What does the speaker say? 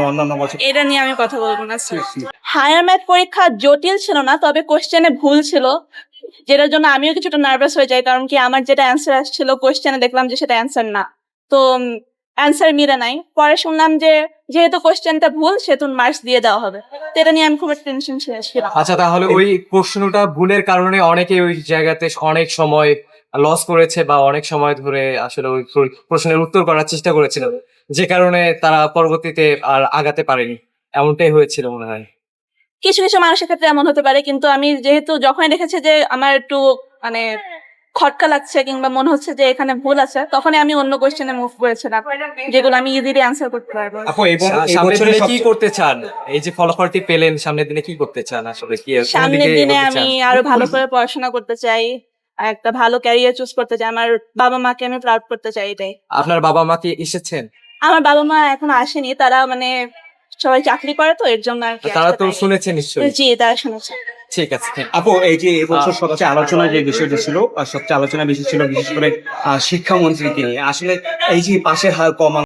অন্যান্য বছর? এটা নিয়ে আমি কথা বলবো না স্যার। হায়ার ম্যাথ পরীক্ষা জটিল ছিল না, তবে কোশ্চেনে ভুল ছিল, যেটার জন্য আমিও কিছুটা নার্ভাস হয়ে যাই। কারণ কি আমার যেটা অ্যান্সার আসছিল কোশ্চেনে দেখলাম যে সেটা অ্যান্সার না, তো অ্যান্সার মিলে নাই। পরে শুনলাম যে যেহেতু কোশ্চেনটা ভুল সেহেতু মার্কস দিয়ে দেওয়া হবে, তো এটা নিয়ে আমি খুব টেনশন ছিলাম। আচ্ছা, তাহলে ওই প্রশ্নটা ভুলের কারণে অনেকে ওই জায়গাতে অনেক সময় লস করেছে বা অনেক সময় ধরে আসলে ওই প্রশ্নের উত্তর করার চেষ্টা করেছিল, যে কারণে তারা পরবর্তীতে আর আগাতে পারেনি, এমনটাই হয়েছিল মনে হয়। কিছু কিছু মানুষের ক্ষেত্রে এমন হতে পারে, কিন্তু আমি যেহেতু যখনই দেখেছি যে আমার একটু মানে খটকা লাগছে কিংবা মনে হচ্ছে যে এখানে ভুল আছে, তখনই আমি অন্য কোশ্চেনে মুভ করেছিলাম, যেগুলো আমি ইজিলি অ্যান্সার করতে পারবো। আপু এই সামনের বছরে দিনে কি করতে চান? এই যে ফলাফলটি পেলেন, সামনের দিনে কি করতে চান? আসলে কি কোন সামনের দিকে দিনে এগোতে আমি চান? আরো ভালো করে পড়াশোনা করতে চাই, আর একটা ভালো ক্যারিয়ার চুজ করতে চাই, আমার বাবা মাকে আমি প্রাউড করতে চাই এটাই। আপনার বাবা মা কি এসেছেন? আমার বাবা মা এখনো আসেনি, তারা মানে সবাই চাকরি করে, তো এর জন্য আর কি তারা আসতে তো পারেনি। শুনেছে নিশ্চয়ই। জি, তারা শুনেছে। ঠিক আছে, thank you. আপু এই যে এবছর সবচেয়ে আলোচনা যে বিষয়টা ছিল, সবচেয়ে আলোচনা বেশি ছিল বিশেষ করে শিক্ষামন্ত্রীকে নিয়ে। আসলে এই যে পাশের হার কম